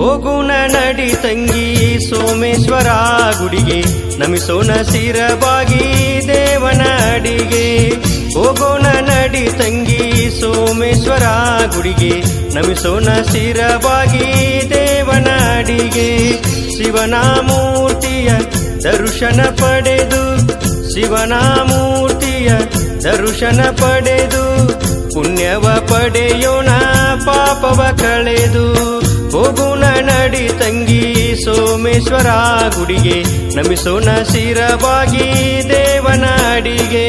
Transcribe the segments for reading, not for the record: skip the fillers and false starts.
ಹೋಗುಣ ನಡಿ ತಂಗಿ ಸೋಮೇಶ್ವರ ಗುಡಿಗೆ, ನಮಿಸೋಣ ಶಿರಬಾಗಿ ದೇವನ ಅಡಿಗೆ. ಹೋಗೋಣ ನಡಿ ತಂಗಿ ಸೋಮೇಶ್ವರ ಗುಡಿಗೆ, ನಮಿಸೋಣ ಶಿರಬಾಗಿ ದೇವನ ಅಡಿಗೆ. ಶಿವನ ಮೂರ್ತಿಯ ದರ್ಶನ ಪಡೆದು, ಶಿವನ ಮೂರ್ತಿಯ ದರ್ಶನ ಪಡೆದು, ಪುಣ್ಯವ ಪಡೆಯೋಣ ಪಾಪವ ಕಳೆದು. ಹೋಗುಣ ನಡಿ ತಂಗಿ ಸೋಮೇಶ್ವರ ಗುಡಿಗೆ, ನಮಿಸೋಣ ಶಿರಬಾಗಿ ದೇವನ ಅಡಿಗೆ.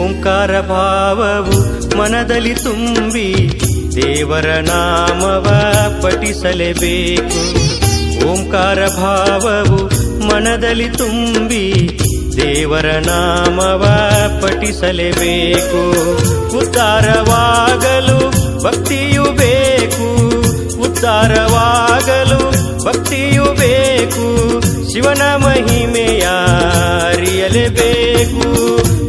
ಓಂಕಾರ ಭಾವವು ಮನದಲ್ಲಿ ತುಂಬಿ ದೇವರ ನಾಮವ ಪಠಿಸಲೇಬೇಕು. ಓಂಕಾರ ಭಾವವು ಮನದಲ್ಲಿ ತುಂಬಿ ದೇವರ ನಾಮವ ಪಠಿಸಲೇಬೇಕು. ಉದ್ಧಾರವಾಗಲು ಭಕ್ತಿಯು ಬೇಕು, ಉದ್ಧಾರವಾಗಲು ಭಕ್ತಿಯು ಬೇಕು. ಶಿವನ ಮಹಿಮೆಯ ಅರಿಯಲೇಬೇಕು.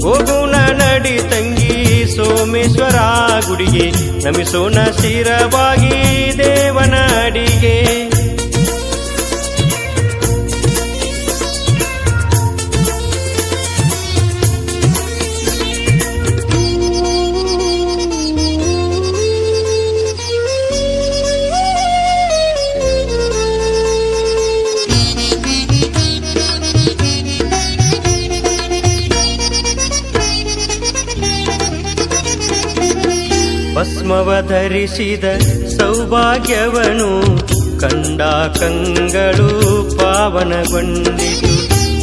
ಹೋಗುಣ ನಡಿ ತಂಗಿ ಸೋಮೇಶ್ವರ ಗುಡಿಗೆ, ನಮಿಸೋಣ ಶಿರಬಾಗಿ ದೇವನ ಅಡಿಗೆ. ಭಸ್ಮವ ಧರಿಸಿದ ಸೌಭಾಗ್ಯವನು ಕಂಡ ಕಂಗಳು ಪಾವನಗೊಂಡಿತು.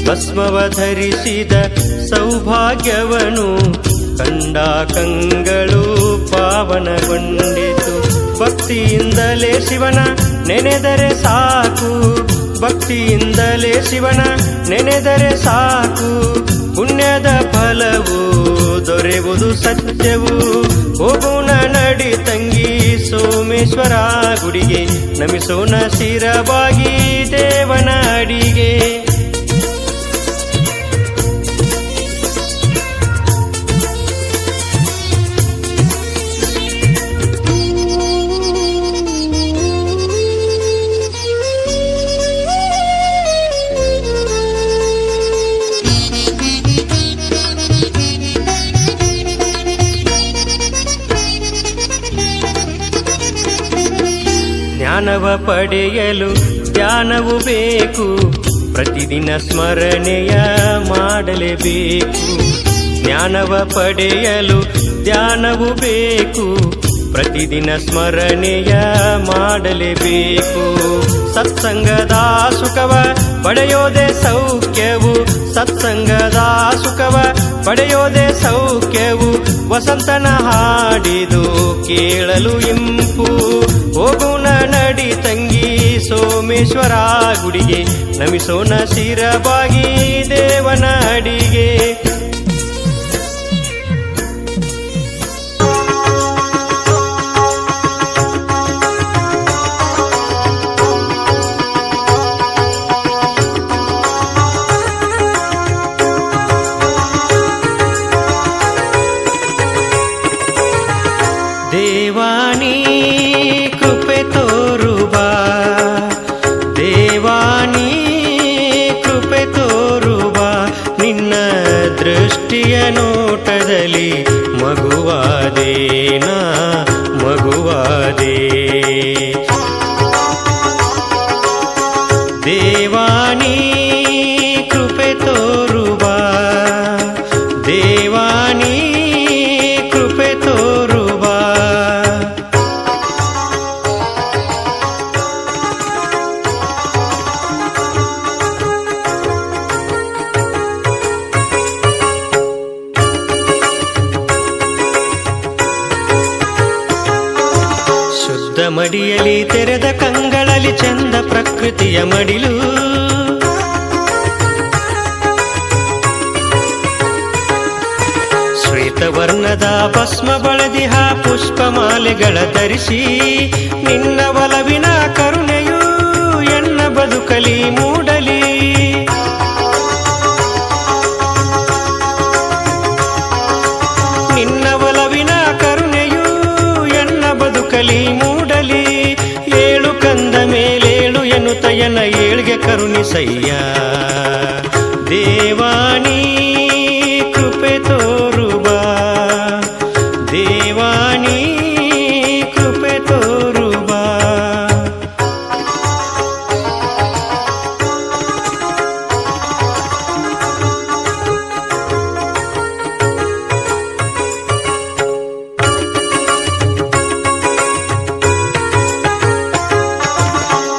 ಭಸ್ಮವ ಧರಿಸಿದ ಸೌಭಾಗ್ಯವನು ಕಂಡ ಕಂಗಳು ಪಾವನಗೊಂಡಿತು. ಭಕ್ತಿಯಿಂದಲೇ ಶಿವನ ನೆನೆದರೆ ಸಾಕು, ಭಕ್ತಿಯಿಂದಲೇ ಶಿವನ ನೆನೆದರೆ ಸಾಕು. ಪುಣ್ಯದ ಫಲವು ದೊರೆಯುವುದು ಸತ್ಯವು. ಹೋಗೋಣ ನಡಿ ತಂಗಿ ಸೋಮೇಶ್ವರ ಗುಡಿಗೆ, ನಮಿಸೋಣ ಶಿರಬಾಗಿ ದೇವನ ಅಡಿಗೆ. ಜ್ಞಾನವ ಪಡೆಯಲು ಧ್ಯಾನವು ಬೇಕು, ಪ್ರತಿದಿನ ಸ್ಮರಣೆಯ ಮಾಡಲೇಬೇಕು. ಜ್ಞಾನವ ಪಡೆಯಲು ಧ್ಯಾನವು ಬೇಕು, ಪ್ರತಿದಿನ ಸ್ಮರಣೆಯ ಮಾಡಲೇಬೇಕು. ಸತ್ಸಂಗದ ಸುಖವ ಪಡೆಯೋದೇ ಸೌಖ್ಯವು, ಸತ್ಸಂಗದ ಸುಖವ ಪಡೆಯೋದೇ ಸೌಖ್ಯವು. ವಸಂತನ ಹಾಡಿದು ಕೇಳಲು ಇಂಪು. ಹೋಗೋಣ ನಡಿ ತಂಗಿ ಸೋಮೇಶ್ವರ ಗುಡಿಗೆ, ನಮಿಸೋಣ ಶಿರಬಾಗಿ ದೇವನ ಅಡಿಗೆ. ದೇವಾನಿ ಕೃಪೆ ತೋರುವ, ದೇವಾನಿ ಕೃಪೆ ತೋರುವ, ನಿನ್ನ ದೃಷ್ಟಿಯ ನೋಟದಲ್ಲಿ ಮಗುವಾದೇನಾ ಮಗುವಾದೇ. ದೇವಾನಿ ಕೃಪೆ ತೋರುವ, ದೇವಾನಿ ಕೃಪೆ ತೋರುವ. ಶುದ್ಧ ಮಡಿಯಲಿ ತೆರೆದ ಕಂಗಳಲ್ಲಿ ಚಂದ ಪ್ರಕೃತಿಯ ಮಡಿಲು. ಶ್ವೇತವರ್ಣದ ಭಸ್ಮ ಬಳದಿಹ ಪುಷ್ಪಮಾಲೆಗಳ ಧರಿಸಿ ನಿನ್ನ ಒಲವಿನ ಕರುಣೆಯು ಎನ್ನ ಬದುಕಲಿ ಮೂಡಲಿ. ನಿನ್ನ ಒಲವಿನ ಕರುಣೆಯು ಎನ್ನ ಬದುಕಲಿ ಮೂಡಲಿ. ಏಳು ಕಂದ ಮೇಲೇಳು ಎನ್ನುತ್ತಯನ ಏಳ್ಗೆ ಕರುಣಿಸಯ್ಯ. ದೇವಾನಿ ಕೃಪೆ ತೋರುವ, ದೇವಾನಿ ಕೃಪೆ ತೋರುವ.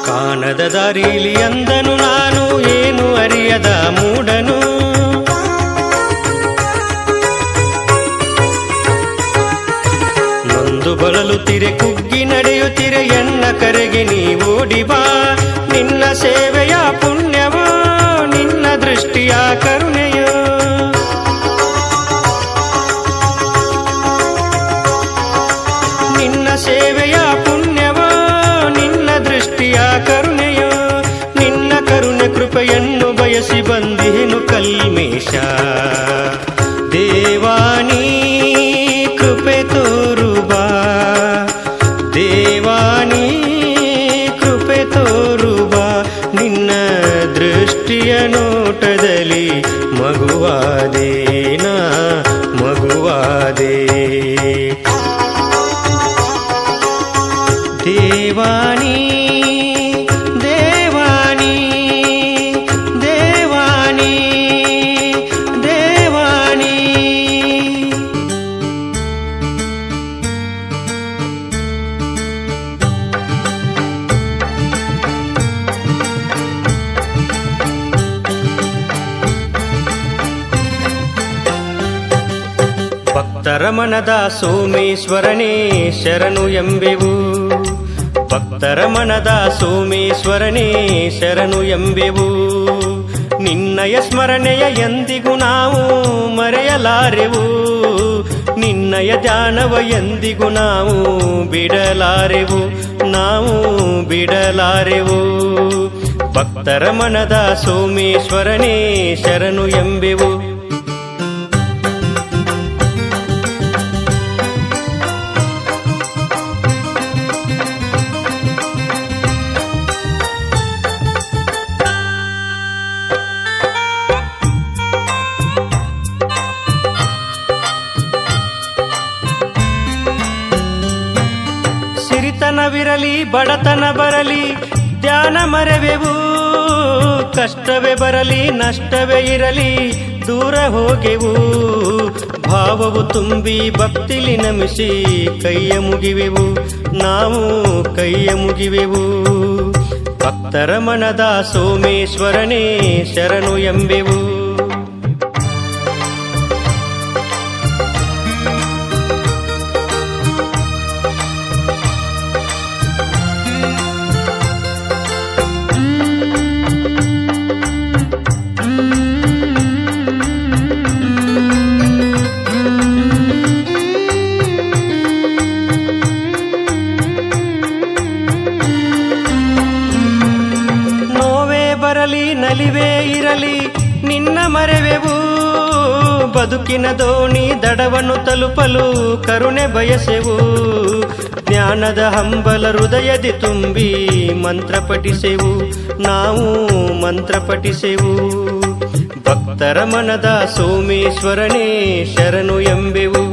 ಕಾಣದ ದಾರಿಲಿ ಅಂದನು ನಾನು ಏನು ಅರಿಯದ ಮೂಡನು. ನೊಂದು ಬಳಲುತ್ತಿರೆ ಕುಗ್ಗಿ ನಡೆಯುತ್ತಿರೆ ಎನ್ನ ಕರೆಗೆ ನೀ ಓಡಿ ಬಾ. ನಿನ್ನ ಸೇವೆಯ ಪುಣ್ಯವೋ ನಿನ್ನ ದೃಷ್ಟಿಯ ಕರುಣೆಯೋ. ನಿನ್ನ ಸೇವೆಯ ಪುಣ್ಯವೋ ನಿನ್ನ ದೃಷ್ಟಿಯ ಕರುಣೆಯೋ. ನಿನ್ನ ಕರುಣೆ ಕೃಪೆಯನ್ನು ಬಯಸಿ ಬಂದಿಹೆನು ಕಲ್ಮೇಶ. ದೇವಾನಿ ಕೃಪೆ ತೋರುವ, ದೇವಾನಿ ಕೃಪೆ ತೋರುವ. ನಿನ್ನ ದೃಷ್ಟಿಯ ನೋಟದಲ್ಲಿ ಮಗುವಾದೇನಾ ಮಗುವಾದೇ. ದೇವಾನಿ ದೇವಾನಿ ದೇವಾನಿ ದೇವಾನಿ. ಭಕ್ತರ ಮನದ ಸೋಮೇಶ್ವರನೇ ಶರಣು ಎಂಬೆವು. ಭಕ್ತರ ಮನದ ಸೋಮೇಶ್ವರನೇ ಶರಣು ಎಂಬೆವು. ನಿನ್ನಯ ಸ್ಮರಣೆಯ ಎಂದಿಗೂ ನಾವು ಮರೆಯಲಾರೆವು. ನಿನ್ನಯ ಧ್ಯಾನವ ಎಂದಿಗೂ ನಾವು ಬಿಡಲಾರೆವು, ನಾವು ಬಿಡಲಾರೆವು. ಭಕ್ತರ ಮನದ ಸೋಮೇಶ್ವರನೇ ಶರಣು ಎಂಬೆವು. ಸಿರಿತನವಿರಲಿ ಬಡತನ ಬರಲಿ ಧ್ಯಾನ ಮರೆವೆವು. ಕಷ್ಟವೇ ಬರಲಿ ನಷ್ಟವೇ ಇರಲಿ ದೂರ ಹೋಗೆವು. ಭಾವವು ತುಂಬಿ ಭಕ್ತಿಲಿ ನಮಿಸಿ ಕೈಯ ಮುಗಿವೆವು, ನಾವು ಕೈಯ ಮುಗಿವೆವು. ಭಕ್ತರ ಮನದ ಸೋಮೇಶ್ವರನೇ ಶರಣು ಎಂಬೆವು. ನಲಿವೇ ಇರಲಿ ನಿನ್ನ ಮರೆವೆವು. ಬದುಕಿನ ದೋಣಿ ದಡವನ್ನು ತಲುಪಲು ಕರುಣೆ ಬಯಸೆವು. ಜ್ಞಾನದ ಹಂಬಲ ಹೃದಯದಿ ತುಂಬಿ ಮಂತ್ರ ಪಠಿಸೆವು, ನಾವು ಮಂತ್ರ ಪಠಿಸೆವು. ಭಕ್ತರ ಮನದ ಸೋಮೇಶ್ವರನೇ ಶರಣು ಎಂಬೆವು.